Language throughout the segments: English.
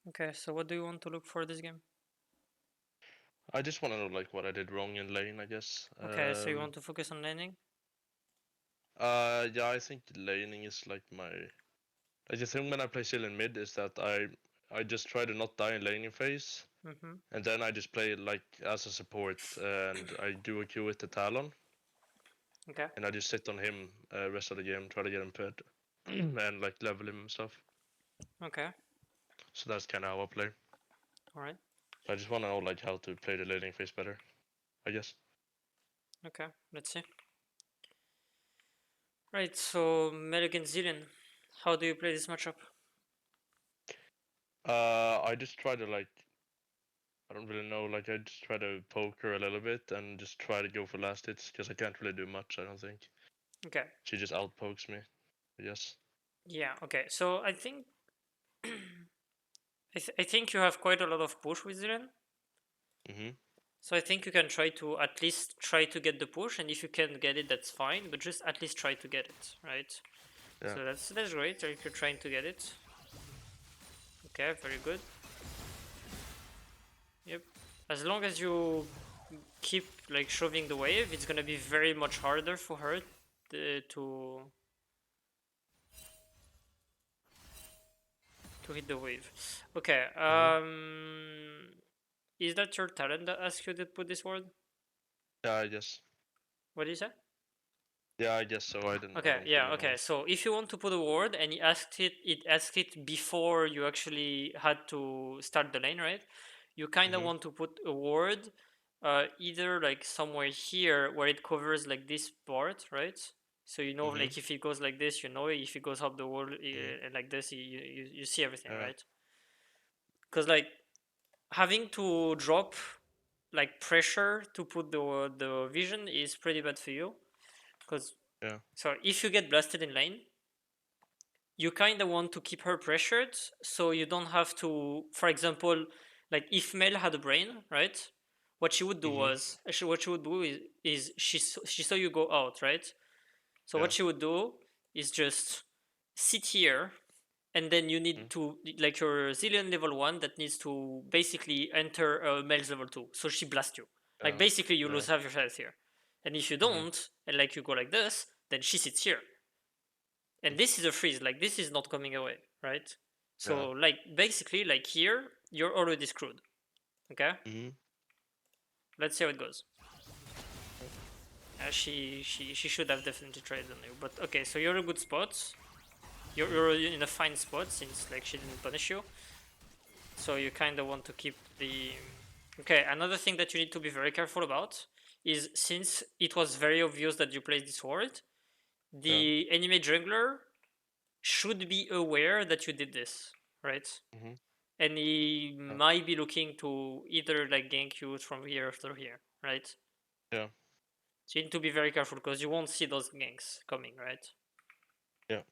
Okay, so what do you want to look for this game? I just want to know like what I did wrong in lane, I guess. Okay, so you want to focus on laning? Yeah, I think laning is like my. Like the thing when I play Zilean mid is that I just try to not die in laning phase, Mm-hmm. and then I just play like as a support, and I do a Q with the Talon, Okay. and I just sit on him rest of the game, try to get him fed, and like level him and stuff. Okay. So that's kind of how I play. All right. I just want to know like how to play the laning phase better, I guess. Okay. Let's see. Right. So Mel against Zilean. How do you play this matchup? I just try to like I don't really know. Like I just try to poke her a little bit and just try to go for last hits because I can't really do much. I don't think Okay. she just outpokes me. Yes. Yeah. Okay. So I think I think you have quite a lot of push with Zilean. Mhm. So I think you can try to at least try to get the push, and if you can get it, that's fine. But just at least try to get it, right? Yeah. So that's great. If you're trying to get it, okay, very good. Yep. As long as you keep like shoving the wave, it's gonna be very much harder for her to hit the wave. Okay. Mhm. Is that your talent that asks you to put this word? Yeah. I guess. What do you say? Yeah. I guess so. I didn't. I Okay, don't yeah, really know. okay. So if you want to put a word and it asked it before you actually had to start the lane, right? You kind of Mhm. want to put a word either like somewhere here where it covers like this part, right? So you know, Mhm. like if it goes like this, you know, if it goes up the wall Mhm. and like this, you see everything, Yeah. right? Because like having to drop like pressure to put the vision is pretty bad for you. Because Yeah. so if you get blasted in lane, you kind of want to keep her pressured so you don't have to, for example, like if Mel had a brain, right? What she would do Mhm. was actually what she would do is she saw you go out, right? So Yeah. what she would do is just sit here, and then you need Mhm. to like your Zilean level 1 that needs to basically enter Mel's level 2, so she blasts you. Like Yeah. basically you Yeah. lose half your health here, and if you Mhm. don't and like you go like this, then she sits here, and this is a freeze, like this is not coming away, right? Yeah. So like basically like here you're already screwed. Okay, Mhm. let's see how it goes. She should have definitely traded on you, but okay, so you're a good spot. You're in a fine spot since like she didn't punish you, so you kind of want to keep the. Okay, another thing that you need to be very careful about is since it was very obvious that you played this ward, Yeah. the enemy jungler should be aware that you did this, right? Mhm. And he Yeah. might be looking to either like gank you from here after here, right? Yeah. So you need to be very careful because you won't see those ganks coming, right? Yeah.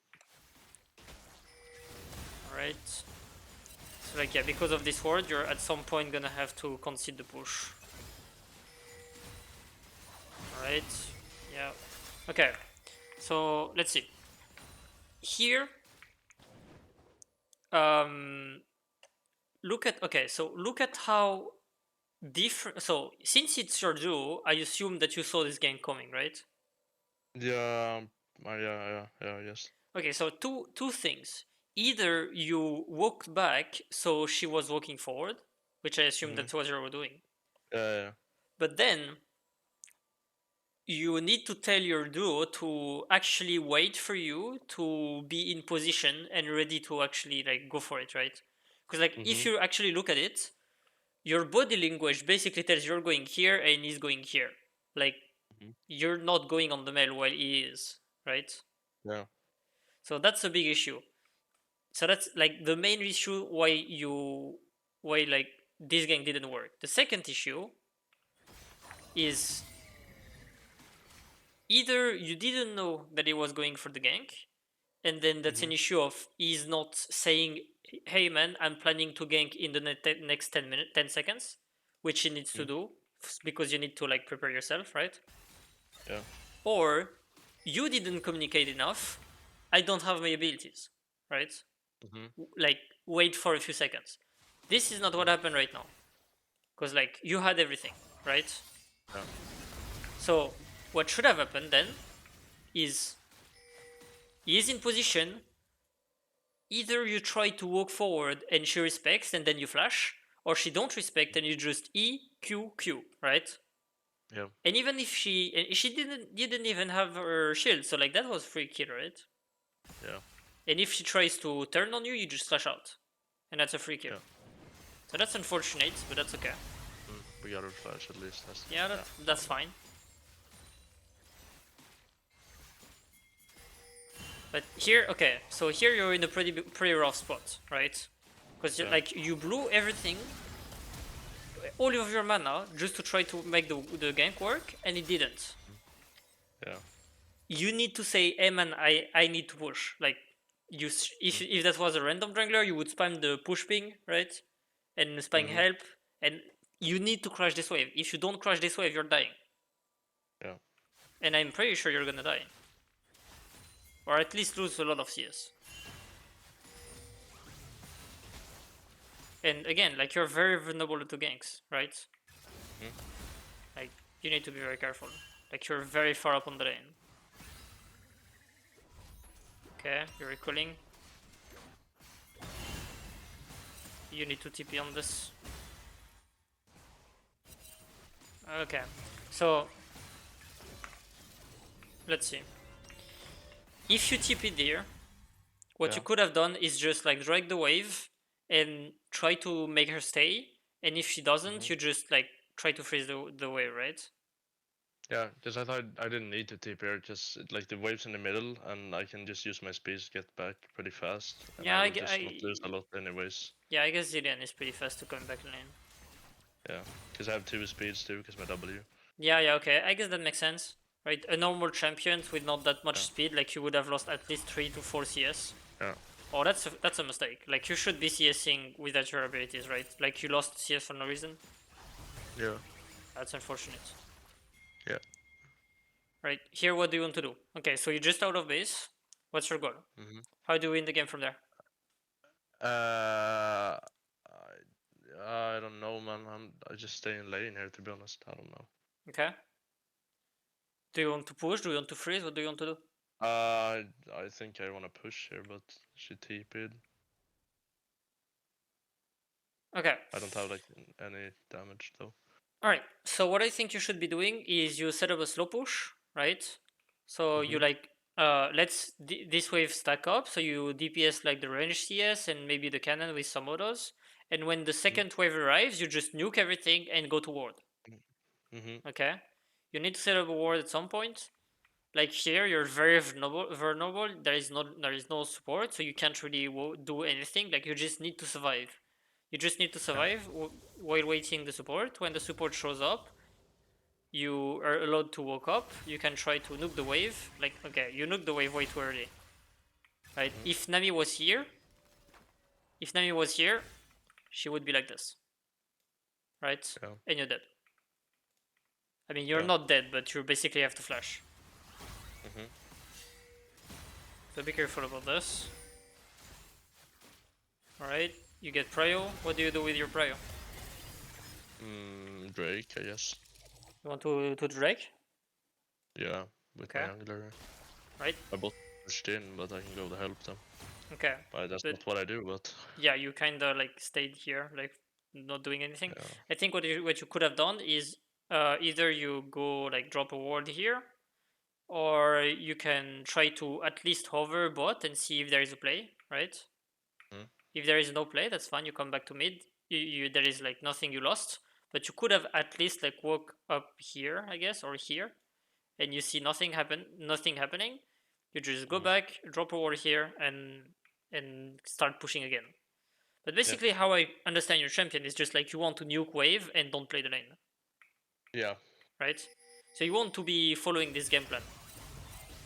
Alright. So like yeah, because of this ward, you're at some point gonna have to concede the push. Alright. Yeah. Okay. So let's see. Here, um look at how different. So since it's your duo, I assume that you saw this game coming, right? Yeah. Yeah. Yeah. Yes. Okay, so two things. Either you walked back, so she was walking forward, which I assume Mhm. that's what you were doing. Yeah. Yeah. But then you need to tell your duo to actually wait for you to be in position and ready to actually like go for it, right? Because like if Mhm. you actually look at it, your body language basically tells you're going here and he's going here. Like Mhm. you're not going on the mail while he is, right? Yeah. So that's a big issue. So that's like the main issue why like this gang didn't work. The second issue is either you didn't know that he was going for the gank, and then that's an Mhm. issue of he's not saying, "Hey man, I'm planning to gank in the next 10 seconds," which he needs to Mhm. do because you need to like prepare yourself, right? Yeah. Or you didn't communicate enough. I don't have my abilities, right? Mhm. Like wait for a few seconds. This is not what happened right now. Because, like, you had everything, right? Yeah. So, what should have happened then is he is in position. Either you try to walk forward and she respects and then you flash, or she don't respect and you just E, Q, Q, right? Yeah. And even if she didn't even have her shield, so like that was free kill, right? Yeah. And if she tries to turn on you, you just flash out, and that's a free kill. Yeah. So that's unfortunate, but that's okay. We got our flash at least. Yeah, that's fine. But here, okay, so here you're in a pretty rough spot, right? Because like you blew everything, all of your mana, just to try to make the gank work, and it didn't. Yeah. You need to say, "Hey man, I need to push." Like if that was a random jungler, you would spam the push ping, right? And spam help, and you need to crush this wave. If you don't crush this wave, you're dying. Yeah. And I'm pretty sure you're gonna die, or at least lose a lot of CS. And again, like you're very vulnerable to ganks, right? Like you need to be very careful. Like you're very far up on the lane. Okay, you're recalling. You need to TP on this. Okay, so let's see. If you TP there, what you could have done is just like drag the wave and try to make her stay. And if she doesn't, you just like try to freeze the wave, right? Yeah, because I thought I didn't need to TP her, just like the waves in the middle, and I can just use my speed to get back pretty fast, and Yeah, I will just not lose a lot anyways. Yeah, I guess Zilean is pretty fast to come back lane. Yeah, because I have 2 speeds too, because my W. Yeah, okay, I guess that makes sense. Right, a normal champion with not that much speed, like you would have lost at least 3 to 4 CS. Yeah. Oh, that's a mistake. Like you should be CSing without your abilities, right? Like you lost CS for no reason. Yeah. That's unfortunate. Yeah. Right, here what do you want to do? Okay, so you're just out of base. What's your goal? How do you win the game from there? I don't know, man. I just stay in lane here, to be honest. I don't know. Okay. Do you want to push? Do you want to freeze? What do you want to do? I think I want to push here, but she TP'd. Okay. I don't have like any damage though. Alright, so what I think you should be doing is you set up a slow push, right? So you like let's this wave stack up, so you DPS like the range CS and maybe the cannon with some autos, and when the second wave arrives, you just nuke everything and go to ward. Okay? You need to set up a ward at some point. Like here, you're very vulnerable. There is no support, so you can't really do anything. Like you just need to survive. You just need to survive while waiting the support. When the support shows up, you are allowed to walk up. You can try to nuke the wave. Like, okay, you nuke the wave way too early. Right? If Nami was here, she would be like this. Right? Yeah. And you're dead. I mean, you're not dead, but you basically have to flash. So be careful about this. Alright, you get prio. What do you do with your prio? Drake, I guess. You want to Drake? Yeah, with my angler. Right. I both pushed in, but I can go to help them. Okay. But that's not what I do, but... Yeah, you kinda like stayed here, like not doing anything. Yeah. I think what you could have done is either you go like drop a ward here, or you can try to at least hover bot and see if there is a play, right? If there is no play, that's fine. You come back to mid. There is like nothing you lost, but you could have at least like walk up here, I guess, or here, and you see nothing happening. You just go back, drop a ward here, and start pushing again. But basically, how I understand your champion is just like you want to nuke wave and don't play the lane. Yeah. Right. So you want to be following this game plan.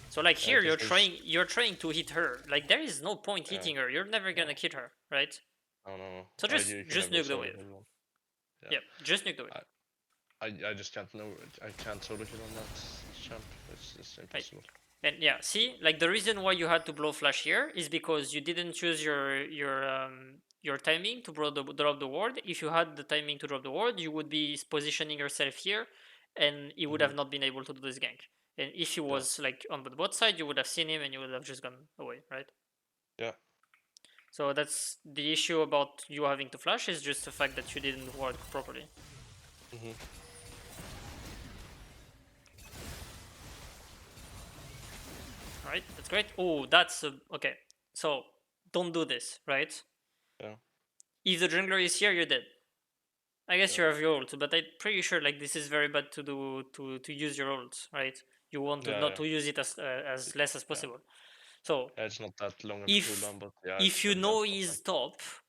So like here, you're trying to hit her. Like there is no point hitting her. You're never gonna hit her, right? No. So just nuke the wave. Yeah, just nuke the wave. I just can't know. I can't solo kill on that champ. It's just impossible. Right. And yeah, see, like the reason why you had to blow flash here is because you didn't choose your your timing to drop the ward. If you had the timing to drop the ward, you would be positioning yourself here, and he would have not been able to do this gank. And if he was like on the bot side, you would have seen him and you would have just gone away, right? Yeah. So that's the issue about you having to flash, is just the fact that you didn't ward properly. Mhm. Right, that's great. Oh, that's okay. So don't do this, right? Yeah. If the jungler is here, you're dead. I guess Yeah. you have your ult, but I'm pretty sure like this is very bad to do to use your ult, right? You want to not to use it as less as possible. So Yeah, it's not that long of a if cooldown, but yeah, it's if you still bad know stuff.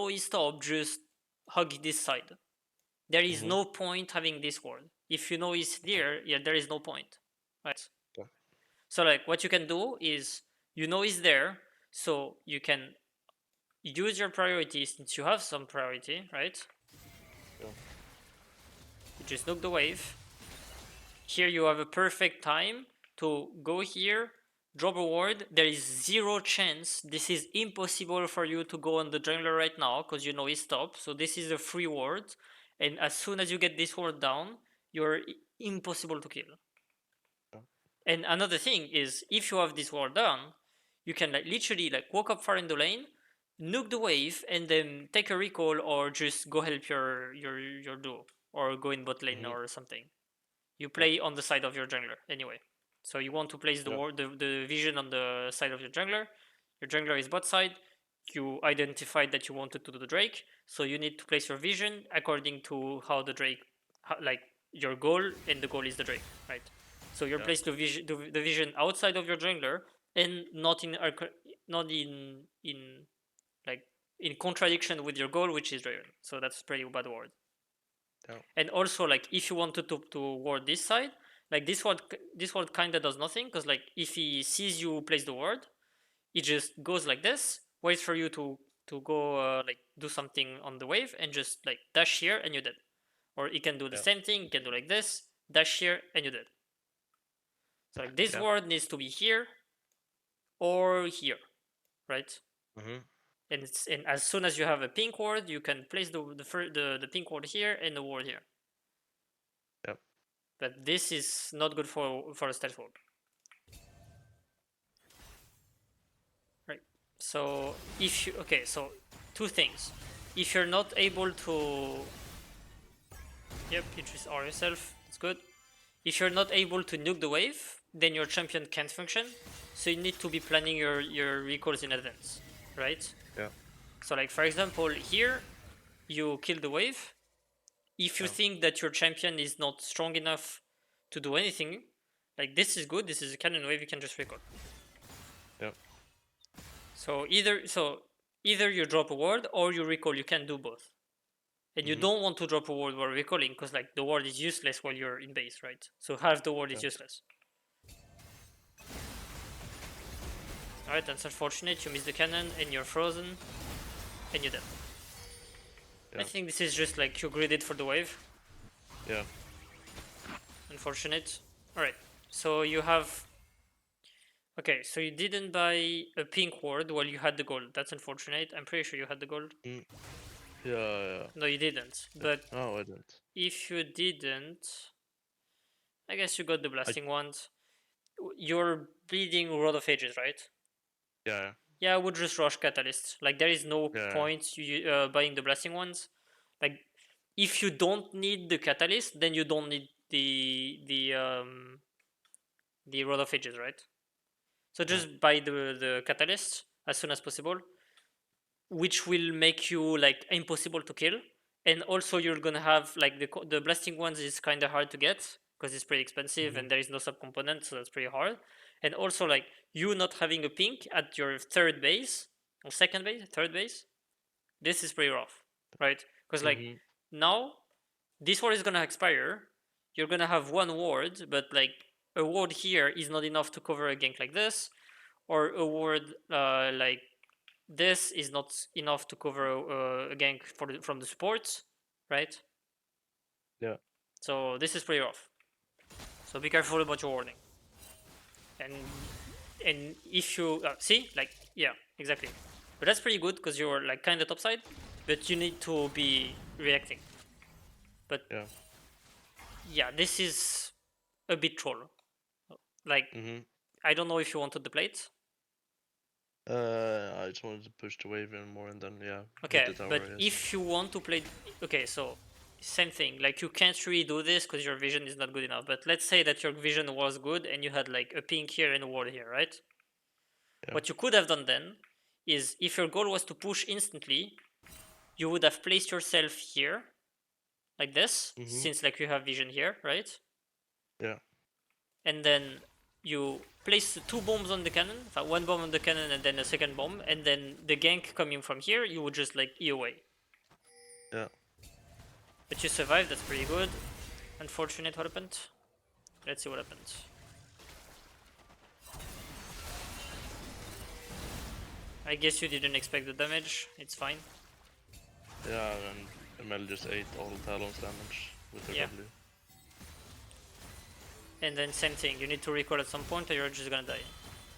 he's top, just hug this side. There is no point having this ward. If you know he's there, yeah, there is no point, right? Yeah. So like what you can do is you know he's there, so you can use your priority since you have some priority, right? Yeah. You just nuke the wave. Here you have a perfect time to go here, drop a ward. There is zero chance. This is impossible for you to go on the jungler right now because you know he's top. So this is a free ward. And as soon as you get this ward down, you're impossible to kill. Yeah. And another thing is, if you have this ward down, you can like literally like walk up far in the lane, nuke the wave, and then take a recall or just go help your duo or go in bot lane or something. You play on the side of your jungler anyway. So you want to place the vision on the side of your jungler. Your jungler is bot side. You identified that you wanted to do the Drake, so you need to place your vision according to how the Drake, like your goal, and the goal is the Drake, right? So you place the vision outside of your jungler and not in like in contradiction with your goal, which is Draven. So that's pretty bad word. Yeah. And also like if you wanted to ward this side, like this ward kind of does nothing because like if he sees you place the ward, he just goes like this, waits for you to go like do something on the wave and just like dash here and you're dead. Or he can do the same thing, he can do like this, dash here and you're dead. So like this ward needs to be here or here, right? And as soon as you have a pink ward, you can place the pink ward here and the ward here. Yep. But this is not good for a stealth ward. Right. So if you so two things. If you're not able to you just R yourself, it's good. If you're not able to nuke the wave, then your champion can't function. So you need to be planning your recalls in advance. Right? Yeah. So like for example here, you kill the wave. If you think that your champion is not strong enough to do anything, like this is good, this is a cannon wave, you can just recall. Yep. So either you drop a ward or you recall, you can do both. And you don't want to drop a ward while recalling because like the ward is useless while you're in base, right? So half the ward is useless. Alright, that's unfortunate, you miss the cannon and you're frozen and you're dead. I think this is just like you gridded for the wave. Yeah. Unfortunate. Alright, so you have... Okay, so you didn't buy a pink ward while you had the gold. That's unfortunate. I'm pretty sure you had the gold. Yeah. No, you didn't. But I didn't. if you didn't... I guess you got the blasting ones. You're bleeding Rod of Ages, right? Yeah. Yeah, I would just rush Catalyst. Like, there is no point you buying the blasting ones. Like, if you don't need the Catalyst, then you don't need the Rod of Ages, right? So just buy the Catalyst as soon as possible, which will make you like impossible to kill. And also you're gonna have like the blasting ones is kind of hard to get because it's pretty expensive and there is no sub component, so that's pretty hard. And also like you not having a pink at your third base or third base, this is pretty rough, right? Because like now this ward is gonna expire. You're gonna have one ward, but like a ward here is not enough to cover a gank like this, or a ward like this is not enough to cover a gank from the support, right? Yeah. So this is pretty rough. So be careful about your warding. And if you see, like, yeah, exactly. But that's pretty good because you're like kind of topside, but you need to be reacting. But yeah, this is a bit troll. Like, I don't know if you wanted the plate. I just wanted to push the wave in more and then hit Okay, the tower, but I guess. if you want to play, okay, so same thing. Like you can't really do this because your vision is not good enough. But let's say that your vision was good and you had like a pink here and a ward here, right? Yeah. What you could have done then is if your goal was to push instantly, you would have placed yourself here, like this, since like you have vision here, right? Yeah. And then you place 2 bombs on the cannon, one bomb on the cannon and then a second bomb, and then the gank coming from here, you would just like E away. Yeah. But you survived, that's pretty good. Unfortunate what happened. Let's see what happens. I guess you didn't expect the damage, it's fine. Yeah, and Mel just ate all Talon's damage with her W. And then same thing, you need to record at some point or you're just gonna die.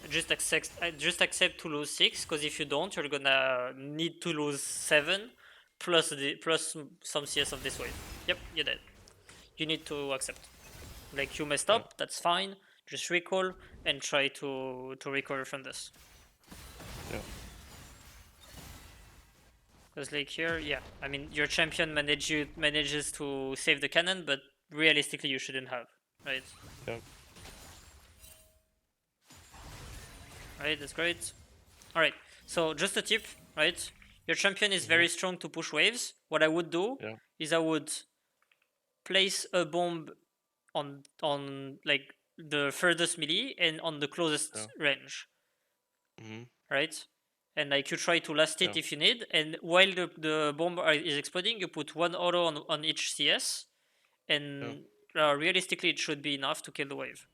Just accept to lose 6, because if you don't, you're gonna need to lose 7 plus some CS of this wave. Yep, you're dead. You need to accept. Like you messed up, that's fine. Just recall and try to recover from this. Yeah. Because like here, yeah, I mean your champion manages to save the cannon, but realistically you shouldn't have, right? Yeah. Right, that's great. All right, so just a tip, right? Your champion is very strong to push waves. What I would do is I would place a bomb on like the furthest melee and on the closest range, right? And like you try to last it if you need. And while the bomb is exploding, you put one auto on each CS, and realistically it should be enough to kill the wave,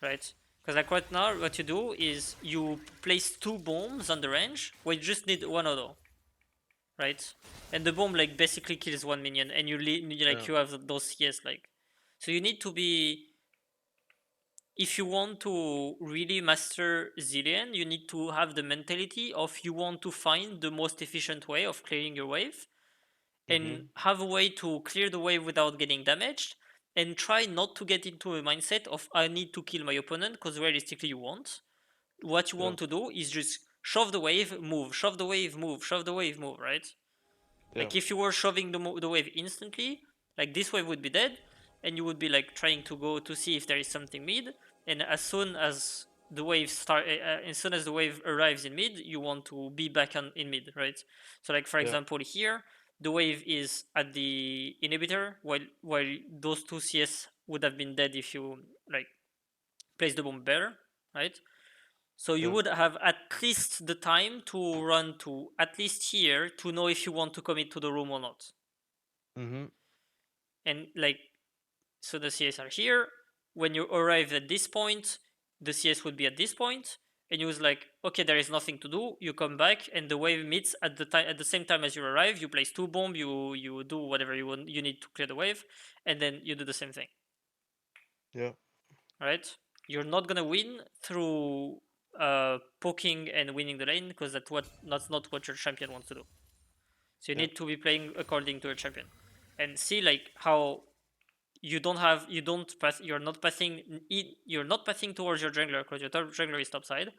right? Because like right now, what you do is you place 2 bombs on the range where you just need one auto, right? And the bomb like basically kills one minion, and you have those CS like. So you need to be, if you want to really master Zilean, you need to have the mentality of you want to find the most efficient way of clearing your wave, and have a way to clear the wave without getting damaged, and try not to get into a mindset of I need to kill my opponent, because realistically you won't. What you want to do is just shove the wave, move, shove the wave, move, shove the wave, move, right? Like if you were shoving the wave instantly, like this wave would be dead, and you would be like trying to go to see if there is something mid, and as soon as the wave as soon as the wave arrives in mid, you want to be back in mid, right? So like for example here, the wave is at the inhibitor, while those 2 CS would have been dead if you like place the bomb better, right? So you would have at least the time to run to at least here to know if you want to commit to the room or not. And like, so the CS are here. When you arrive at this point, the CS would be at this point, and you was like, okay, there is nothing to do. You come back, and the wave meets at the same time as you arrive. You place 2 bomb. You do whatever you need to clear the wave, and then you do the same thing. Yeah. Right? You're not gonna win through poking and winning the lane, because that's not what your champion wants to do. So you need to be playing according to your champion, and see like how you're not passing towards your jungler because your jungler is topside,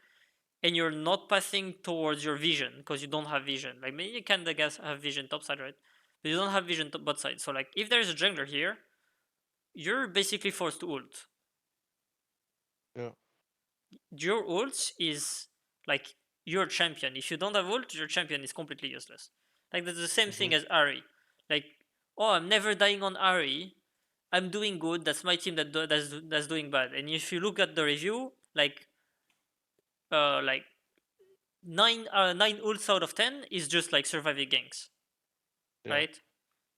and you're not passing towards your vision because you don't have vision. Like maybe you can, I guess, have vision topside, right? But you don't have vision bot side. So like if there's a jungler here, you're basically forced to ult. Yeah. Your ult is like your champion. If you don't have ult, your champion is completely useless. Like that's the same thing as Ari. Like, oh, I'm never dying on Ari. I'm doing good. That's my team that's doing bad. And if you look at the review, like like 9 ults out of 10 is just like surviving ganks, right?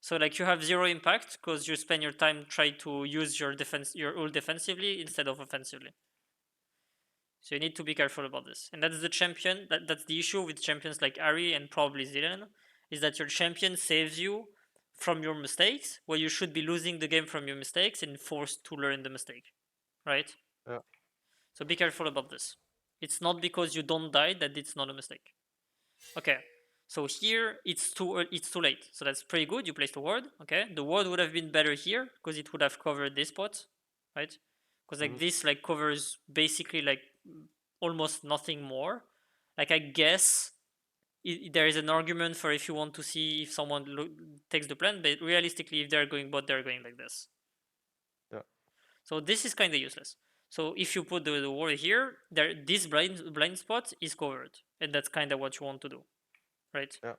So like you have 0 impact because you spend your time trying to use your ult defensively instead of offensively. So you need to be careful about this. And that's the champion. That's the issue with champions like Ari and probably Zilean, is that your champion saves you from your mistakes, where you should be losing the game from your mistakes and forced to learn the mistake, right? Yeah. So be careful about this. It's not because you don't die that it's not a mistake. Okay, so here it's too late. So that's pretty good. You placed a ward. Okay, the ward would have been better here because it would have covered this spot, right? Because like this like covers basically like almost nothing more. Like I guess there is an argument for if you want to see if someone takes the plan, but realistically, if they're going bot, they're going like this. Yeah. So this is kind of useless. So if you put the ward here, this blind spot is covered, and that's kind of what you want to do, right? Yeah.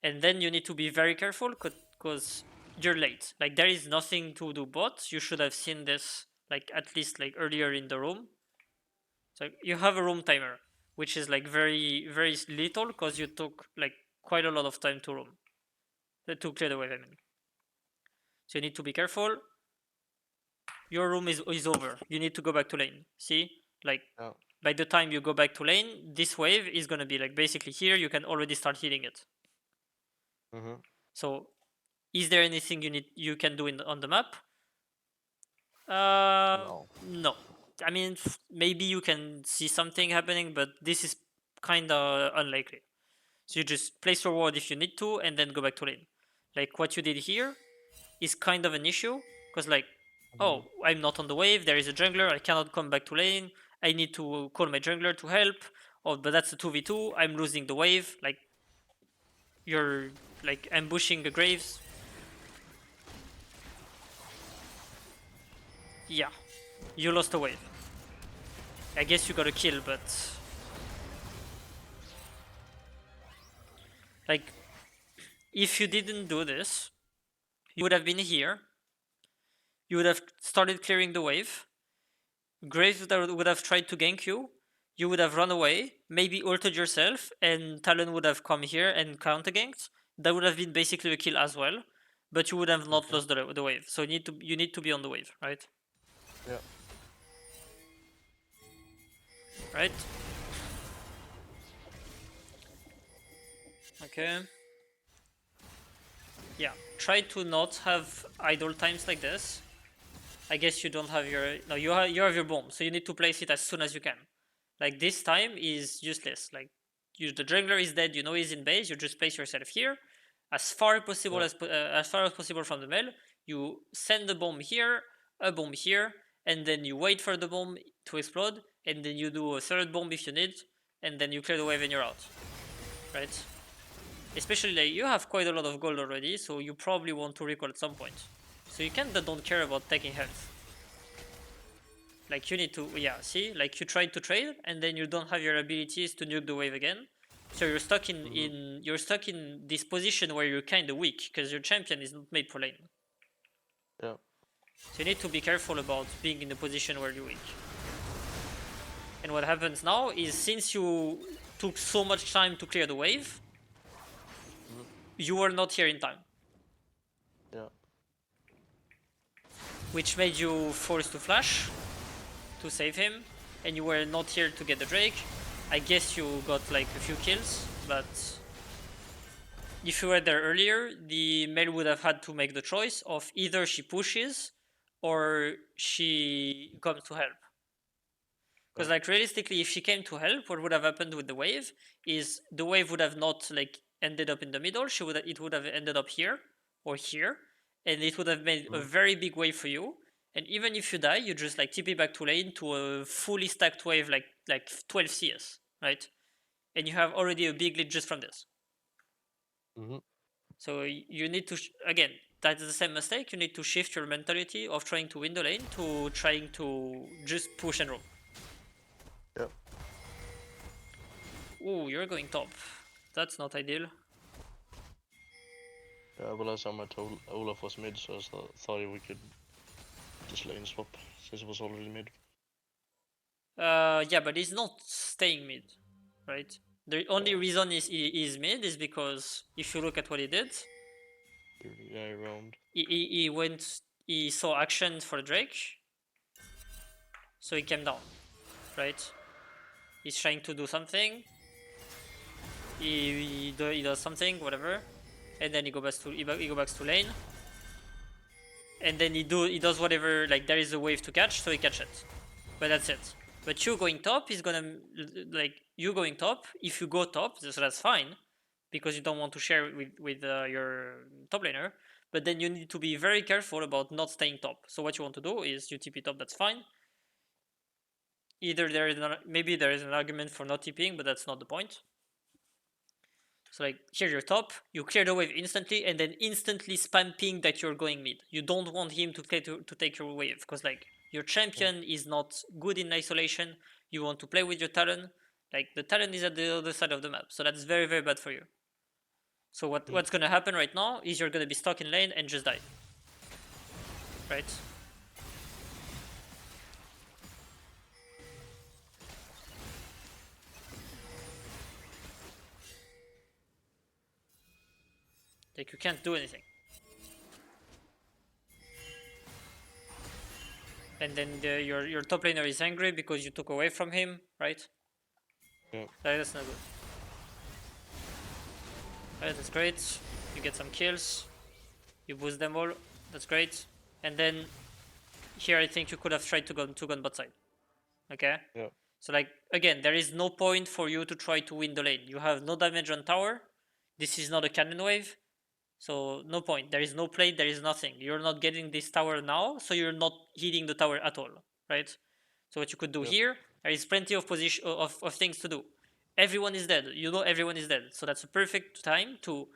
And then you need to be very careful because you're late. Like there is nothing to do bot. You should have seen this like at least like earlier in the room. So you have a room timer, which is like very little because you took like quite a lot of time to room to clear the wave. I mean, so you need to be careful. Your room is over. You need to go back to lane. See, like by the time you go back to lane, this wave is gonna be like basically here. You can already start healing it. So, is there anything you can do on the map? No. I mean, maybe you can see something happening, but this is kind of unlikely. So you just place your ward if you need to, and then go back to lane. Like what you did here is kind of an issue, because like, oh, I'm not on the wave. There is a jungler. I cannot come back to lane. I need to call my jungler to help. Oh, but that's a 2v2. I'm losing the wave. Like, you're like ambushing the graves. Yeah, you lost a wave. I guess you got a kill, but like if you didn't do this, you would have been here. You would have started clearing the wave. Graves would have tried to gank you. You would have run away, maybe ulted yourself, and Talon would have come here and counter ganked. That would have been basically a kill as well, but you would have not lost the wave. So you need to be on the wave, right? Yeah. Right. Okay. Yeah. Try to not have idle times like this. I guess you don't have your no. You have your bomb, so you need to place it as soon as you can. Like this time is useless. Like the jungler is dead. You know he's in base. You just place yourself here, as far possible as far as possible from the mill. You send the bomb here, a bomb here, and then you wait for the bomb to explode, and then you do a third bomb if you need, and then you clear the wave and you're out. Right? Especially like you have quite a lot of gold already, so you probably want to recall at some point. So you kinda don't care about taking health. Like you need to, yeah, see? Like you tried to trade and then you don't have your abilities to nuke the wave again. So you're stuck you're stuck in this position where you're kinda weak because your champion is not made for lane. Yeah. So you need to be careful about being in a position where you're weak. And what happens now is since you took so much time to clear the wave, you were not here in time. Yeah. Which made you forced to flash to save him, and you were not here to get the Drake. I guess you got like a few kills, but if you were there earlier, the Mel would have had to make the choice of either she pushes or she comes to help. Because like realistically, if she came to help, what would have happened with the wave is the wave would have not like ended up in the middle. It would have ended up here or here, and it would have made a very big wave for you. And even if you die, you just like TP back to lane to a fully stacked wave like 12 CS, right? And you have already a big lead just from this. So you need to again, that's the same mistake. You need to shift your mentality of trying to win the lane to trying to just push and roam. Yep. Ooh, you're going top. That's not ideal. Yeah, but last time I told Olaf was mid, so I thought we could just lane swap since it was already mid. Yeah, but he's not staying mid, right? The only reason he's mid is because if you look at what he did, yeah, he roamed. He saw action for Drake, so he came down, right? He's trying to do something. He does something, whatever, and then he goes back to lane, and then he does whatever. Like there is a wave to catch, so he catch it, but that's it. But you going top is gonna, like, you going top, if you go top, so that's fine, because you don't want to share with your top laner, but then you need to be very careful about not staying top. So what you want to do is you TP top, that's fine. Either there is maybe there is an argument for not TPing, but that's not the point. So like here you're top, you clear the wave instantly, and then instantly spam ping that you're going mid. You don't want him to take your wave, because like your champion is not good in isolation. You want to play with your Talon. Like the Talon is at the other side of the map, so that's very, very bad for you. So what's gonna happen right now is you're gonna be stuck in lane and just die. Right? Like you can't do anything. And then your top laner is angry because you took away from him, right? Yeah. That's not good. Right, that's great. You get some kills. You boost them all. That's great. And then here I think you could have tried to go bot side. Okay? Yeah. So like again, there is no point for you to try to win the lane. You have no damage on tower. This is not a cannon wave. So no point. There is no play, there is nothing. You're not getting this tower now, so you're not hitting the tower at all. Right? So what you could do here, there is plenty of position of things to do. Everyone is dead. You know everyone is dead. So that's a perfect time to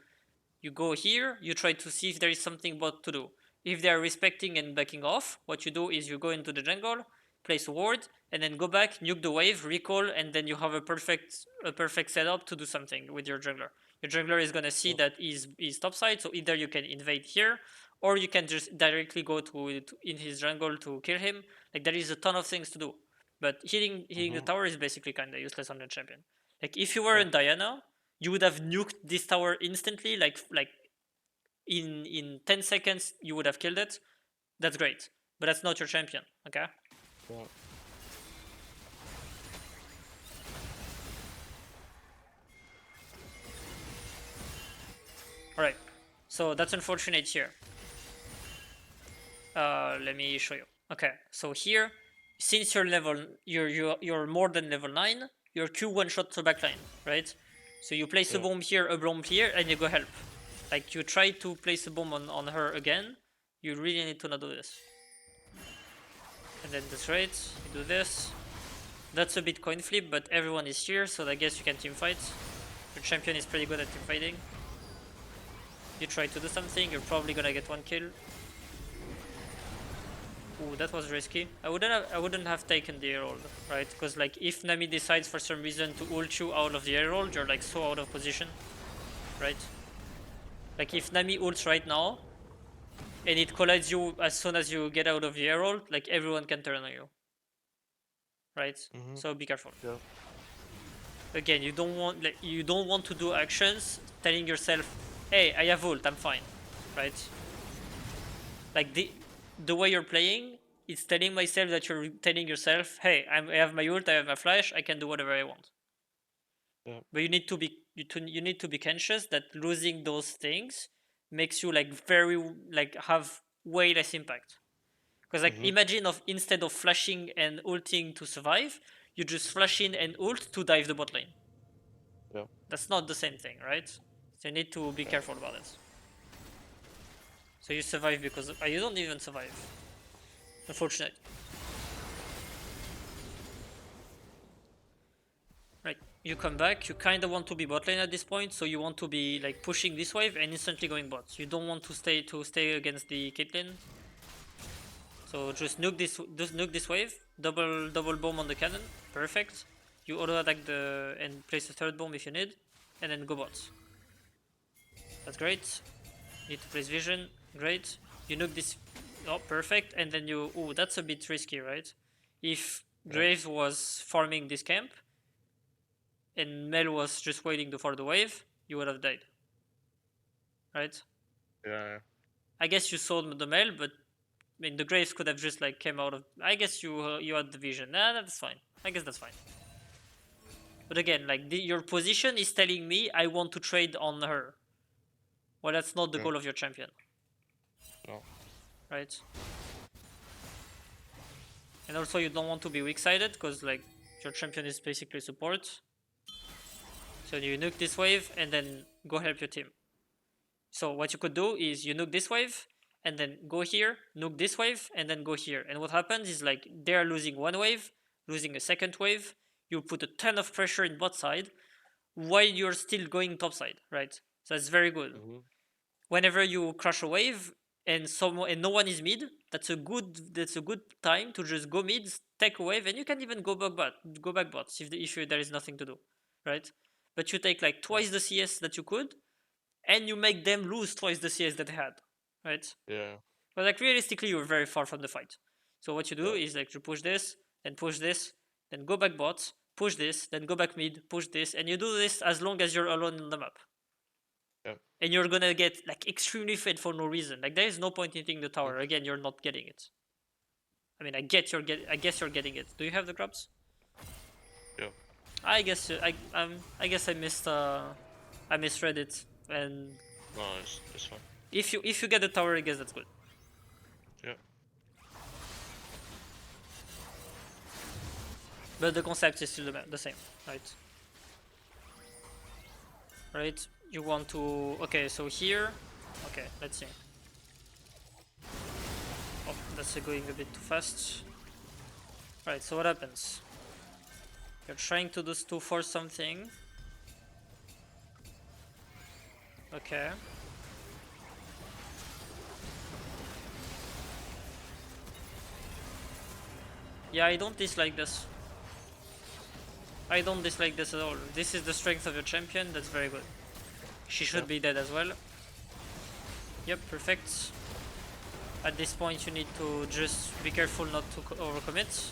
you go here, you try to see if there is something bot to do. If they are respecting and backing off, what you do is you go into the jungle, place a ward, and then go back, nuke the wave, recall, and then you have a perfect setup to do something with your jungler. Your jungler is gonna see that is topside, so either you can invade here, or you can just directly go to in his jungle to kill him. Like there is a ton of things to do, but hitting the tower is basically kind of useless on the champion. Like if you were in Diana, you would have nuked this tower instantly, like in 10 seconds you would have killed it. That's great, but that's not your champion. Okay. Yeah. All right, so that's unfortunate here. Let me show you. Okay, so here, since you're more than level 9, your Q one shot to backline, right? So you place a bomb here, and you go help. Like you try to place a bomb on her again, you really need to not do this. And then that's right, you do this. That's a bit coin flip, but everyone is here, so I guess you can team fight. Your champion is pretty good at team fighting. You try to do something, you're probably gonna get one kill. Ooh, that was risky. I wouldn't have taken the herald, right? Because like if Nami decides for some reason to ult you out of the herald, you're like so out of position, right? Like if Nami ults right now, and it collides you as soon as you get out of the herald, like everyone can turn on you, right? So be careful. Yeah. Again, you don't want to do actions telling yourself, "Hey, I have ult, I'm fine," right? Like the way you're playing, it's telling myself that you're telling yourself, "Hey, I have my ult, I have my flash, I can do whatever I want." Yeah. But you need to be conscious that losing those things makes you like have way less impact. Because like imagine instead of flashing and ulting to survive, you just flash in and ult to dive the bot lane. Yeah. That's not the same thing, right? So you need to be careful about it. So you survive because you don't even survive. Unfortunately. Right, you come back, you kind of want to be bot lane at this point, so you want to be like pushing this wave and instantly going bot. You don't want to stay against the Caitlyn. So just nuke this wave, double bomb on the cannon, perfect. You auto attack and place a third bomb if you need, and then go bot. That's great. Need to place vision, great. You nuke this, oh perfect, and then that's a bit risky, right? If Graves was farming this camp, and Mel was just waiting for the wave, you would have died. Right? Yeah. I guess you sold the Mel, but I mean the Graves could have just like came out of. I guess you had the vision. Nah, that's fine. I guess that's fine. But again, like your position is telling me I want to trade on her. Well, that's not the goal of your champion. No. Right? And also you don't want to be weak-sided, because like your champion is basically support. So you nuke this wave and then go help your team. So what you could do is you nuke this wave and then go here, nuke this wave, and then go here. And what happens is like they're losing one wave, losing a second wave. You put a ton of pressure in bot side while you're still going top side, right? So that's very good. Mm-hmm. Whenever you crush a wave and no one is mid, that's a good time to just go mid, take a wave, and you can even go back bots if there is nothing to do, right? But you take like twice the CS that you could, and you make them lose twice the CS that they had, right? Yeah. But like realistically, you're very far from the fight. So what you do Yeah. is like you push this, then go back bot, push this, then go back mid, push this, and you do this as long as you're alone on the map. Yeah. And you're gonna get like extremely fed for no reason. Like there is no point in hitting the tower. Again, you're not getting it. I mean, I guess you're getting it. Do you have the grubs? Yeah. I guess I guess I misread it. And No, it's fine. if you get the tower, I guess that's good. Yeah. But the concept is still the same, right? Right? You want to okay. So here, okay. Let's see. Oh, that's going a bit too fast. Right. So what happens? You're trying to do to force something. Okay. Yeah, I don't dislike this. I don't dislike this at all. This is the strength of your champion. That's very good. She should be dead as well. Yep, perfect. At this point, you need to just be careful not to overcommit.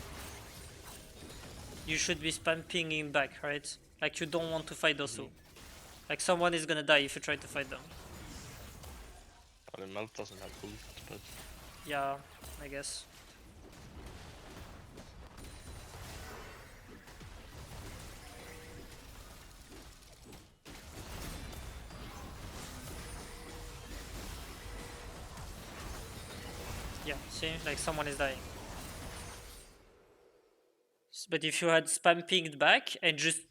You should be spam pinging back, right? Like you don't want to fight those two. Like someone is gonna die if you try to fight them. Well, the melt doesn't have ult, but Yeah, I guess. Yeah, see, like someone is dying. But if you had spam pinged back and just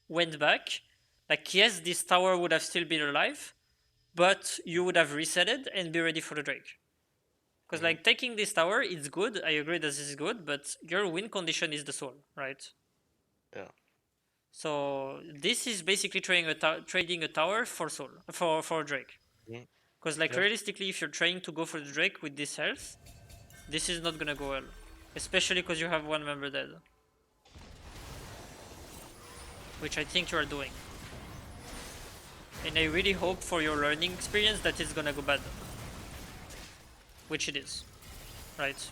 went back, like yes, this tower would have still been alive, but you would have reset it and be ready for the Drake. Because like taking this tower, it's good. I agree that this is good, but your win condition is the soul, right? yeah. So this is basically trading a tower for soul for Drake. Mm. Because like Yep. realistically, if you're trying to go for the Drake with this health, this is not gonna go well. Especially because you have one member dead. Which I think you are doing. And I really hope for your learning experience that it's gonna go bad. Which it is. Right?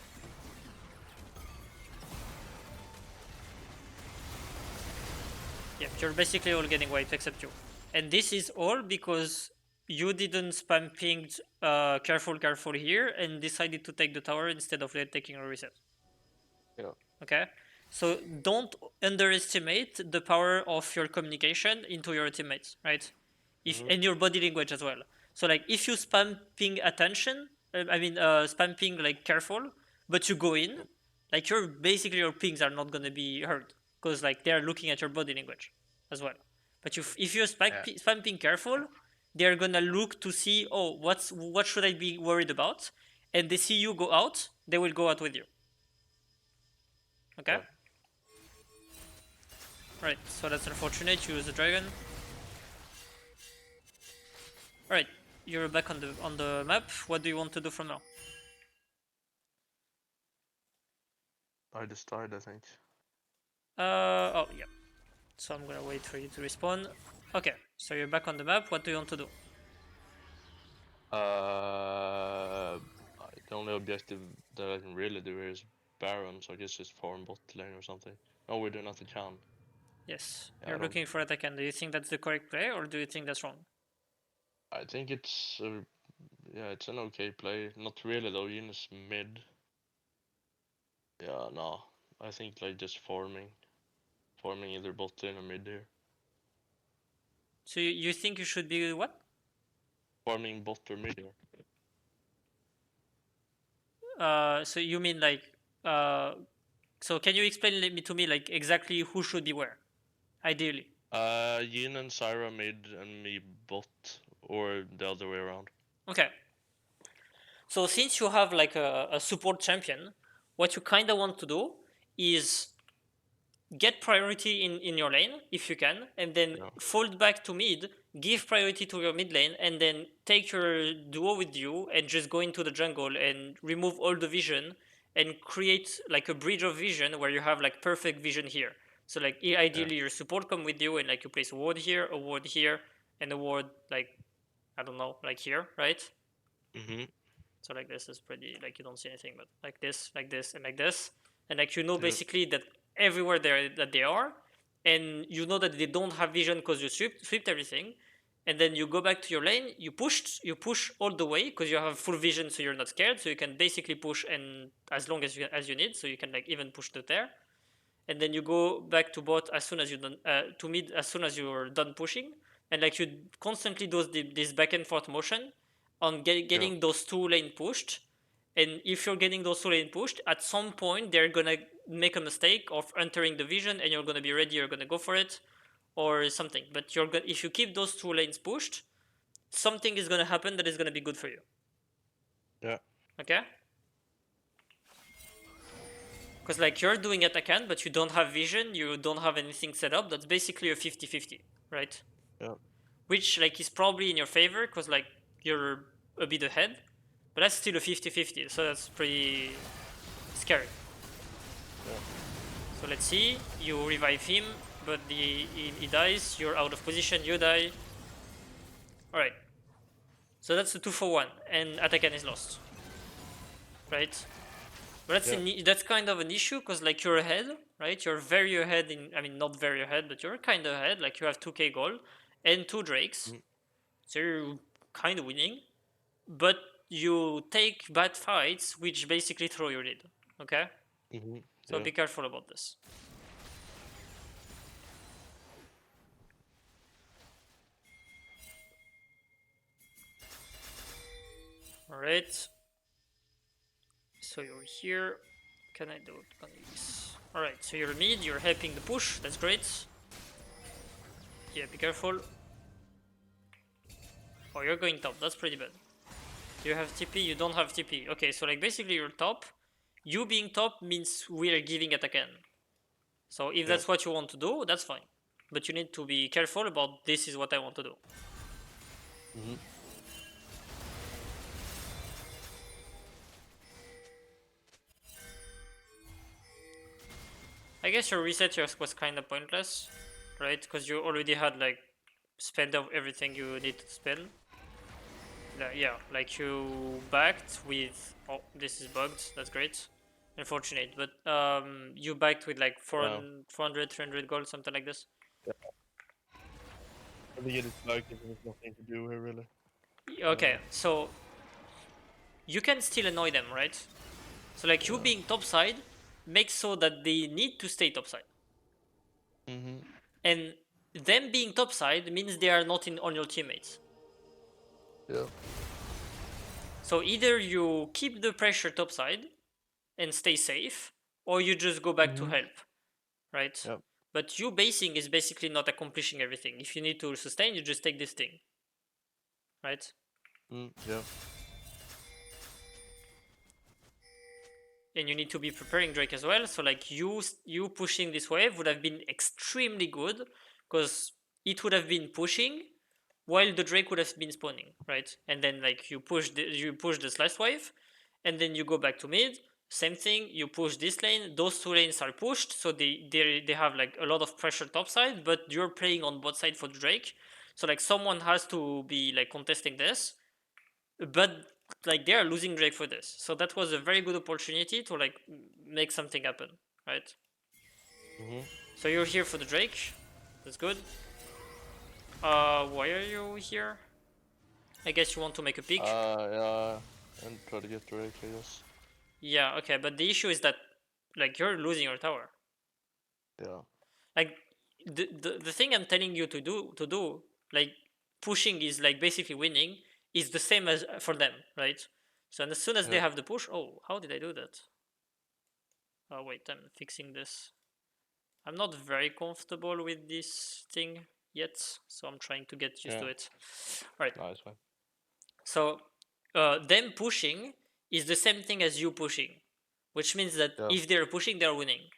Yeah, you're basically all getting wiped except you. And this is all because you didn't spam pinged careful here and decided to take the tower instead of taking a reset. Yeah. Okay? So don't underestimate the power of your communication into your teammates, right? And your body language as well. So like if you spam ping attention, spam ping like careful, but you go in, like your pings are not gonna be heard because like they're looking at your body language as well. But if you spam ping careful, they're gonna look to see, oh, what should I be worried about, and they see you go out, they will go out with you. Okay. Yeah. Right, so that's unfortunate. You use the dragon. Alright, you're back on the map. What do you want to do from now? I just died, I think. Oh yeah. So I'm gonna wait for you to respawn. Okay, so you're back on the map. What do you want to do? The only objective that I can really do here is Baron, so I guess just farm bot lane or something. Oh, we're doing nothing can. Yes, Yeah, you're looking for attack. And do you think that's the correct play, or do you think that's wrong? I think it's yeah, it's an okay play. Not really though. Yunus mid. Yeah, no. I think like just farming either bot lane or mid here. So you think you should be what? Farming bot or mid here. So you mean like So can you explain to me like exactly who should be where, ideally? Yin and Syra mid and me bot, or the other way around. Okay. So since you have like a support champion, what you kind of want to do is get priority in your lane if you can, and then Yeah. fold back to mid, give priority to your mid lane, and then take your duo with you and just go into the jungle and remove all the vision and create like a bridge of vision where you have like perfect vision here. So like ideally your support come with you and like you place a ward here, and a ward like I don't know, like here, right? Mhm. So like this is pretty like you don't see anything, but like this, and like this, and like you know Yeah. basically that everywhere there that they are, and you know that they don't have vision because you swept everything, and then you go back to your lane. You push all the way because you have full vision, so you're not scared. So you can basically push and as long as you need, so you can like even push to there, and then you go back to bot as soon as you're done to mid as soon as you're done pushing, and like you constantly do this back and forth motion on Yeah. getting those two lane pushed. And if you're getting those two lane pushed, at some point they're gonna make a mistake of entering the vision, and you're gonna be ready, you're gonna go for it, or something. But if you keep those two lanes pushed, something is gonna happen that is gonna be good for you. Yeah. Okay? Because like you're doing attack end, but you don't have vision, you don't have anything set up. That's basically a 50-50, right? Yeah. Which like is probably in your favor because like you're a bit ahead, but that's still a 50-50, so that's pretty scary. Yeah. So let's see, you revive him, but he dies, you're out of position, you die. Alright, so that's the 2 for 1, and attack end is lost, right? But that's kind of an issue because like you're ahead, right? You're very ahead I mean not very ahead, but you're kind of ahead. Like you have 2k gold and 2 drakes, Mhm. so you're kind of winning. But you take bad fights, which basically throw your lead. Okay, Mhm. so Yeah. be careful about this. All right. So you're here. Can I do it on this? All right. So you're mid. You're helping the push. That's great. Yeah. Be careful. Oh, you're going top. That's pretty bad. You have TP. You don't have TP. Okay. So like basically you're top. You being top means we are giving attack end. So if Yeah. that's what you want to do, that's fine. But you need to be careful about this is what I want to do. Mhm. I guess your reset was kind of pointless, right? Because you already had like spent of everything you need to spend. Yeah, like you backed with. Oh, this is bugged. That's great. Unfortunate, but you backed with like Wow. 400, 300 gold, something like this. Yeah. I think it is like there's nothing to do here really. Okay, so you can still annoy them, right? So like you Yeah. being topside makes so that they need to stay topside, Mhm. and them being topside means they are not in on your teammates. Yeah. So either you keep the pressure topside and stay safe, or you just go back to Mhm. help, right? Yeah. But you basing is basically not accomplishing everything. If you need to sustain, you just take this thing, right? Mm. Yeah. And you need to be preparing Drake as well. So like you pushing this wave would have been extremely good because it would have been pushing while the Drake would have been spawning, right? And then like you push this last wave, and then you go back to mid. Same thing, you push this lane. Those two lanes are pushed, so they have like a lot of pressure topside, but you're playing on bot side for the Drake. So like someone has to be like contesting this, but like they are losing Drake for this. So that was a very good opportunity to like make something happen, right? Mhm. So you're here for the Drake. That's good. Why are you here? I guess you want to make a pick. Yeah. And try to get Drake, I guess. Yeah, okay, but the issue is that like you're losing your tower. Yeah. Like the thing I'm telling you to do like pushing is like basically winning is the same as for them, right? So as soon as they Yeah. have the push, oh, how did I do that? Oh wait, I'm fixing this. I'm not very comfortable with this thing yet, so I'm trying to get used to it. Alright. No, it's fine. So them pushing is the same thing as you pushing, which means that if they're pushing, they're winning.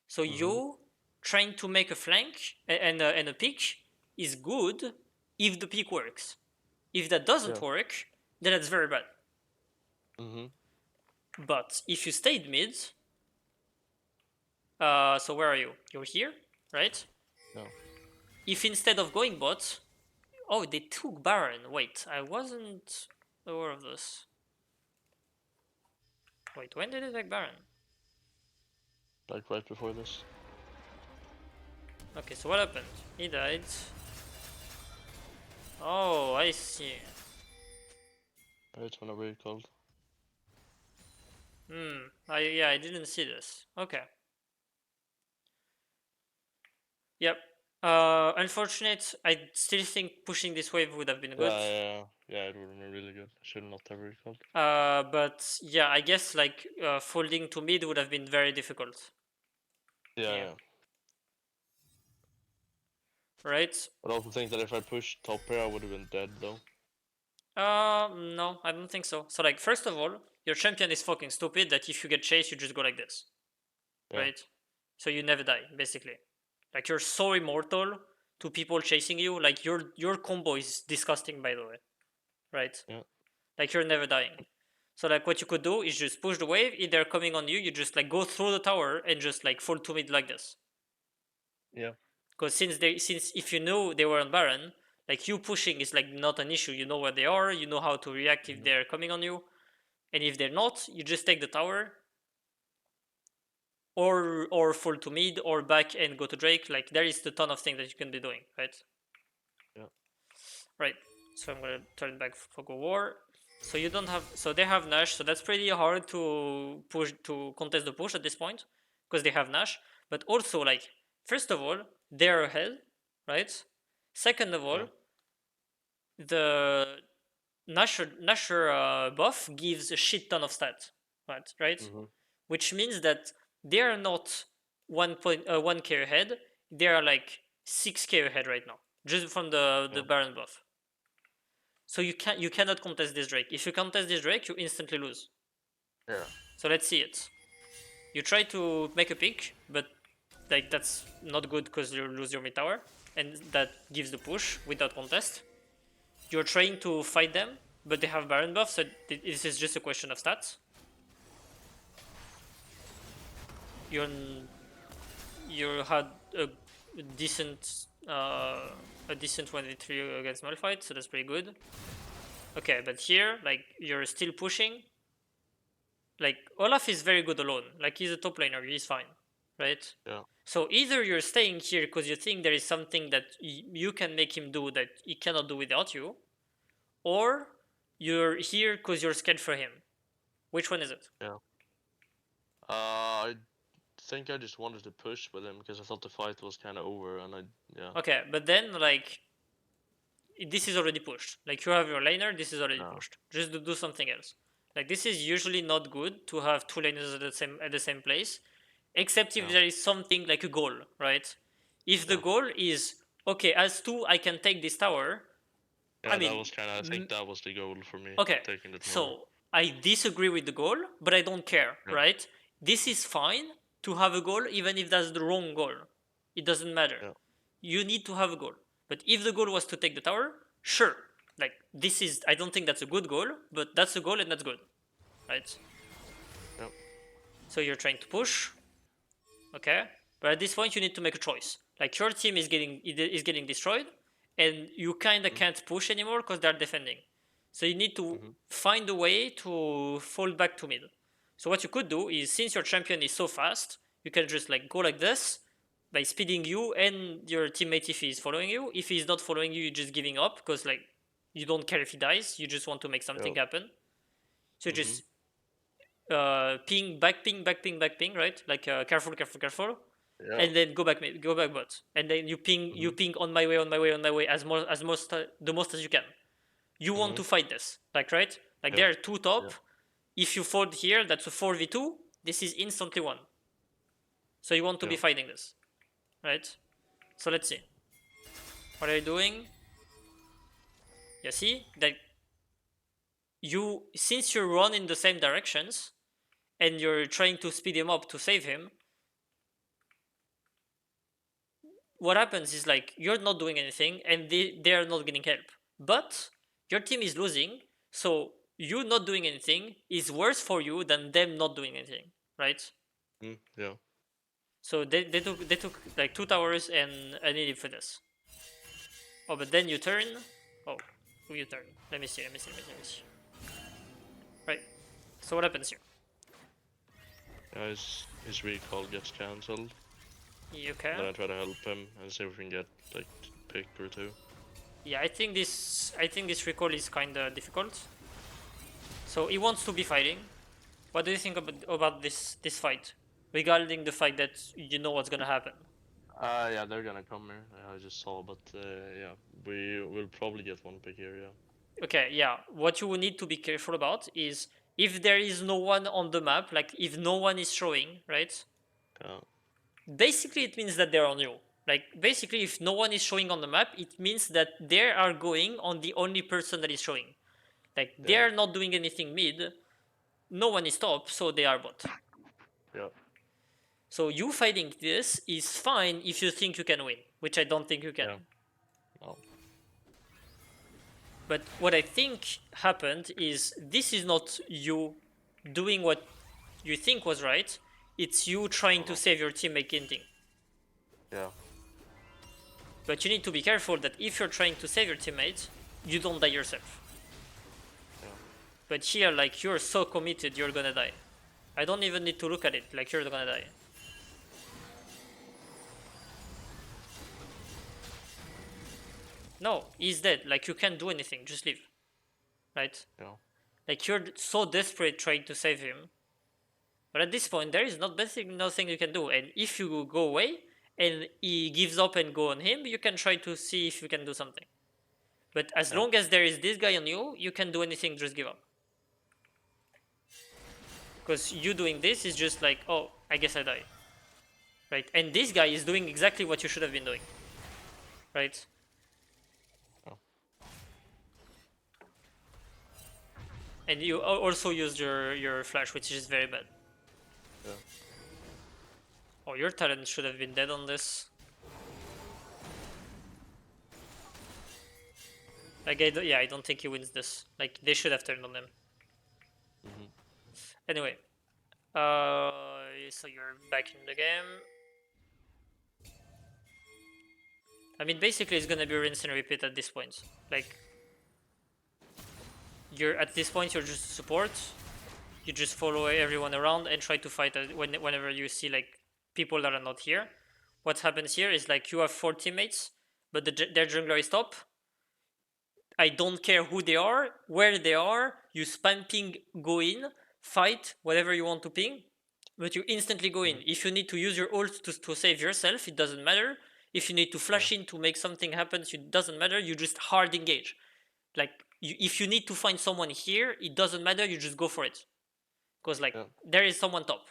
So you trying to make a flank and a pick is good if the pick works. If that doesn't work, then it's very bad. But if you stayed mid, so where are you? You're here, right? No. If instead of going bot, oh, they took Baron. Wait, I wasn't aware of this. Wait, when did they take Baron? Like right before this. Okay, so what happened? He died. Oh, I see. It's when I recalled. I didn't see this. Okay. Yep. Unfortunate. I still think pushing this wave would have been good. Yeah, it would have been really good. I should not have recalled. But yeah, I guess like folding to mid would have been very difficult. Yeah. Right? But I also think that if I pushed top here, I would have been dead though. No, I don't think so. So like, first of all, your champion is fucking stupid that if you get chased, you just go like this. Right? So you never die, basically. Like you're so immortal to people chasing you. Like your combo is disgusting, by the way. Right? Yeah. Like you're never dying. So like what you could do is just push the wave. If they're coming on you, you just like go through the tower and just like fall to mid like this. Yeah. Because since if you know they were on Baron, like you pushing is like not an issue. You know where they are. You know how to react if they're coming on you, and if they're not, you just take the tower, or fall to mid, or back and go to Drake. Like there is a ton of things that you can be doing, right? Yeah. Right. So I'm gonna turn back for Go War. So you don't have. So they have Nash. So that's pretty hard to push to contest the push at this point because they have Nash. But also like first of all they're ahead, right? Second of all, the Nasher buff gives a shit ton of stats, right? Which means that they are not 1K ahead. They are like 6K ahead right now, just from the Baron buff. So you cannot contest this Drake. If you contest this Drake, you instantly lose. Yeah. So let's see it. You try to make a pick, but like that's not good because you lose your mid tower, and that gives the push without contest. You're trying to fight them, but they have Baron buff, so this is just a question of stats. You had a decent 1v3 against Malphite, so that's pretty good. Okay, but here, like, you're still pushing. Like, Olaf is very good alone. Like, he's a top laner, he's fine, right? Yeah. So either you're staying here because you think there is something that you can make him do that he cannot do without you, or you're here because you're scared for him. Which one is it? Yeah. I think I just wanted to push with him because I thought the fight was kind of over, and Okay, but then like this is already pushed. Like you have your laner, this is already pushed. Just to do something else. Like this is usually not good to have two laners at the same place, except if there is something like a goal, right? If the goal is okay, as two I can take this tower. Yeah, I mean, that was kind of. I think that was the goal for me. Okay, taking the tower. so I disagree with the goal, but I don't care, right? This is fine to have a goal, even if that's the wrong goal. It doesn't matter. You need to have a goal. But if the goal was to take the tower, sure. Like this is, I don't think that's a good goal, but that's a goal and that's good, right? So you're trying to push, okay? But at this point, you need to make a choice. Like your team is getting destroyed, and you kind of can't push anymore because they're defending. So you need to find a way to fall back to mid. So what you could do is, since your champion is so fast, you can just like go like this by speeding you and your teammate if he's following you. If he's not following you, you're just giving up because like you don't care if he dies. You just want to make something happen. So just ping, back ping, back ping, back ping, right? Like careful, careful, careful. And then go back bot, and then you ping on my way, as the most as you can. You want to fight this, like right? Like they're two top. If you fold here, that's a 4v2. This is instantly won. So you want to be Yeah. fighting this, right? So let's see. What are you doing? You see that since you run in the same directions and you're trying to speed him up to save him, what happens is like you're not doing anything and they are not getting help. But your team is losing, so you not doing anything is worse for you than them not doing anything, right? Yeah. So they took like 2 towers and an idiot for this. Oh, but then you turn. Oh, you turn. Let me see. Let me see. Let me see. Let me see. Right. So what happens here? Yeah, his recall gets cancelled. Okay. Then I try to help him and see if we can get like pick or two. Yeah, I think this recall is kind of difficult. So he wants to be fighting. What do you think about this fight? Regarding the fact that you know what's gonna happen. Yeah, they're gonna come here. I just saw, but yeah, we will probably get one pick here. Yeah. Okay, yeah. What you will need to be careful about is if there is no one on the map, like if no one is showing, right? Yeah. Basically, it means that they're on you. Like basically, if no one is showing on the map, it means that they are going on the only person that is showing. Like they Yeah. are not doing anything mid. No one is top, so they are bot. Yeah. So you fighting this is fine if you think you can win, which I don't think you can. Yeah. No. But what I think happened is this is not you doing what you think was right. It's you trying to No. save your teammate ending. Yeah. But you need to be careful that if you're trying to save your teammate, you don't die yourself. Yeah. But here, like, you're so committed, you're gonna die. I don't even need to look at it, like, you're gonna die. No, he's dead. Like, you can't do anything, just leave. Right? Yeah. Like, you're so desperate trying to save him. But at this point, there is basically nothing you can do. And if you go away and he gives up and go on him, you can try to see if you can do something. But as Yeah. long as there is this guy on you, you can do anything, just give up. Because you doing this is just like, oh, I guess I die. Right? And this guy is doing exactly what you should have been doing. Right? Oh. And you also used your flash, which is very bad. Yeah. Oh, your talent should have been dead on this. Like, I don't think he wins this. Like, they should have turned on him. Mhm. Anyway, so you're back in the game. I mean, basically, it's gonna be rinse and repeat at this point. Like, you're at this point, you're just support. You just follow everyone around and try to fight whenever you see like people that are not here. What happens here is like you have 4 teammates, but their jungler is top. I don't care who they are, where they are. You spam ping, go in, fight, whatever you want to ping, but you instantly go in. If you need to use your ult to save yourself, it doesn't matter. If you need to flash in to make something happen, it doesn't matter. You just hard engage. Like if you need to find someone here, it doesn't matter. You just go for it, because like Yeah. there is someone top.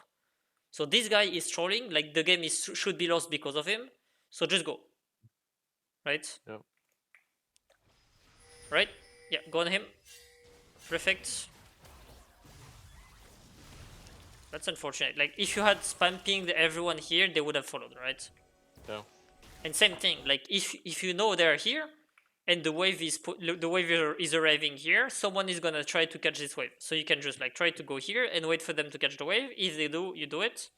So this guy is trolling. Like the game should be lost because of him. So just go. Right. Yeah. Right. Yeah. Go on him. Perfect. That's unfortunate. Like if you had spam pinged everyone here, they would have followed, right? Yeah. And same thing. Like if you know they're here, and the wave is arriving here, someone is gonna try to catch this wave. So you can just like try to go here and wait for them to catch the wave. If they do, you do it.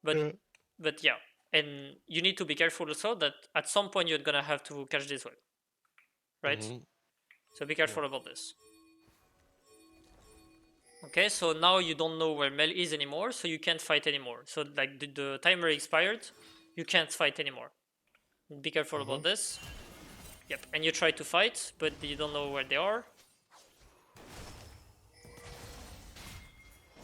But Yeah. but yeah, and you need to be careful also that at some point you're gonna have to catch this wave, right? Mhm. So be careful about this. Okay, so now you don't know where Mel is anymore, so you can't fight anymore. So like the timer expired, you can't fight anymore. Be careful about this. Yep, and you try to fight, but you don't know where they are.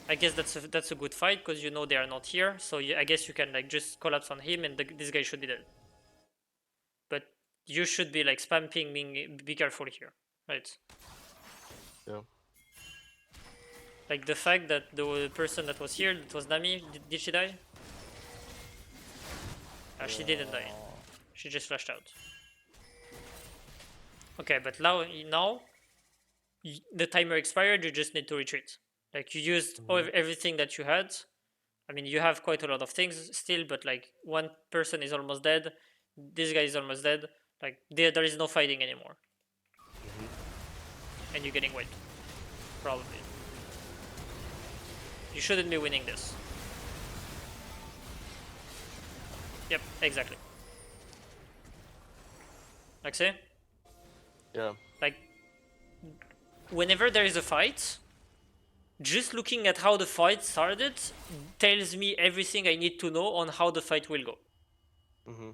I guess that's a good fight because you know they are not here. So I guess you can like just collapse on him, and this guy should be dead. But you should be like spamming. Be careful here, right? Yeah. Like the fact that the person that was here, that was Nami, did she die? She didn't die. She just flashed out. Okay, but now the timer expired. You just need to retreat. Like you used everything that you had. I mean, you have quite a lot of things still, but like one person is almost dead. This guy is almost dead. Like there is no fighting anymore, and you're getting wiped. Probably. You shouldn't be winning this. Yep, exactly. Like say, Yeah. like whenever there is a fight, just looking at how the fight started tells me everything I need to know on how the fight will go. Mm-hmm.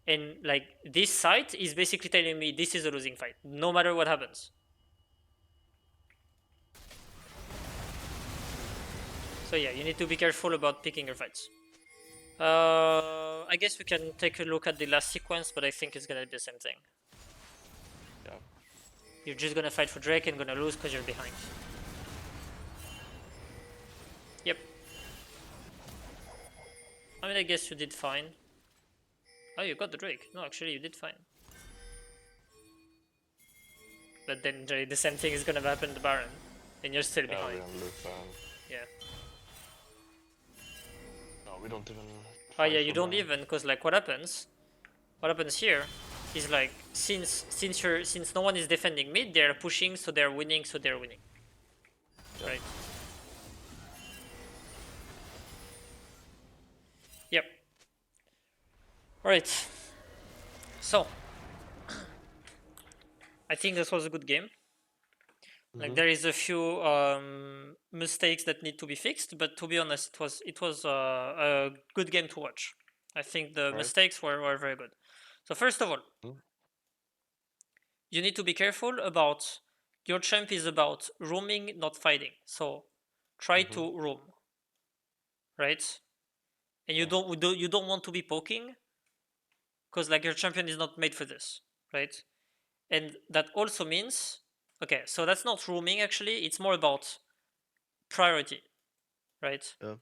And like this site is basically telling me this is a losing fight, no matter what happens. So yeah, you need to be careful about picking your fights. I guess we can take a look at the last sequence, but I think it's gonna be the same thing. Yeah. You're just gonna fight for Drake and gonna lose because you're behind. Yep. I mean, I guess you did fine. Oh, you got the Drake. No, actually, you did fine. But then the same thing is gonna happen to Baron, and you're still Yeah, behind. we're gonna lose Baron. Yeah. No, we don't even. Oh Fight yeah, you for don't Baron. even, cause like what happens? What happens here is like since no one is defending mid, they're pushing, so they're winning, so they're winning. Yeah. Right. Yep. Alright. So I think this was a good game. Like there is a few mistakes that need to be fixed, but to be honest, it was a good game to watch. I think the Right. mistakes were very good. So first of all, you need to be careful about your champ is about roaming, not fighting. So try to roam, right? And you don't want to be poking because like your champion is not made for this, right? And that also means okay, so that's not roaming actually, it's more about priority, right? Yeah.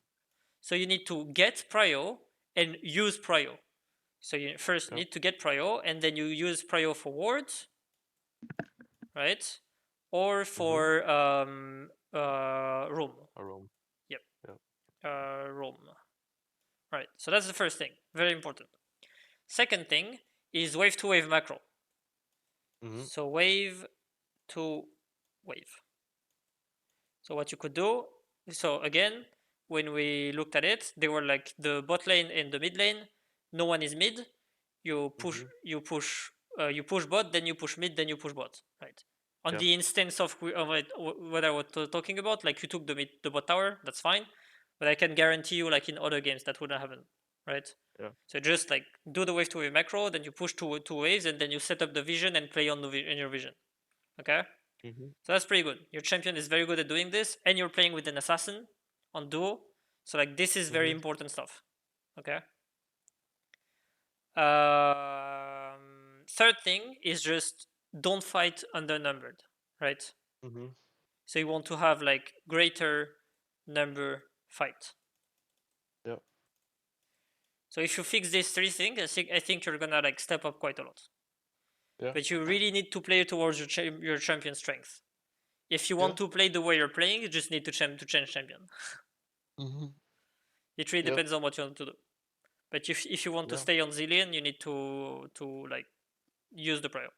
So you need to get prio and use prio. So you first Yeah. need to get prio and then you use prio for wards, right? Or for roam. A roam. Yep. Yeah. Roam. Right. So that's the first thing. Very important. Second thing is wave to wave macro. So wave to wave. So what you could do, so again, when we looked at it, they were like the bot lane and the mid lane. No one is mid. You push bot, then you push mid, then you push bot. Right. On Yeah. the instance of what I was talking about, like you took the bot tower, that's fine. But I can guarantee you, like in other games, that wouldn't happen. Right. Yeah. So just like do the wave to wave macro, then you push two waves, and then you set up the vision and play on in your vision. Okay. So that's pretty good. Your champion is very good at doing this, and you're playing with an assassin on duo. So like this is very important stuff. Okay. Third thing is just don't fight undernumbered, right? So you want to have like greater number fight. Yeah. So if you fix these three things, I think you're gonna like step up quite a lot. Yeah. But you really need to play towards your champion strength. If you want Yeah. to play the way you're playing, you just need to change champion. It really Yep. depends on what you want to do. But if you want to Yeah. stay on Zilean, you need to like use the prio.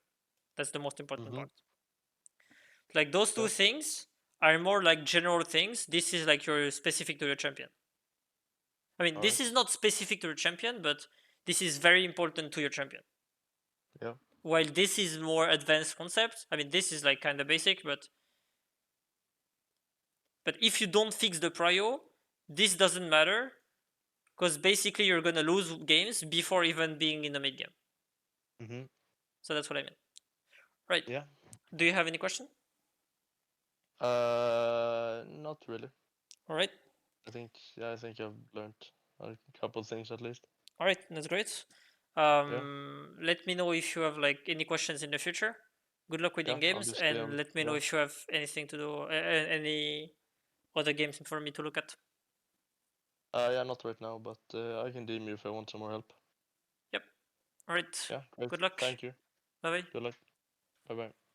That's the most important part. Like those two Yeah. things are more like general things. This is like your specific to your champion. I mean, this is not specific to your champion, but this is very important to your champion. Yeah. While this is more advanced concept, I mean, this is like kind of basic, but if you don't fix the prio, this doesn't matter because basically you're gonna lose games before even being in the mid game. So that's what I mean. Right. Yeah. Do you have any question? Not really. All right. I think I've learned a couple things at least. All right. That's great. Yeah. Let me know if you have like any questions in the future. Good luck with Yeah. in I'll games, just and let me know yeah. if you have anything to do, any other games for me to look at. Yeah, not right now, but I can DM you if I want some more help. Alright. Yeah, great. Good luck. Thank you. Bye bye. Good luck. Bye bye.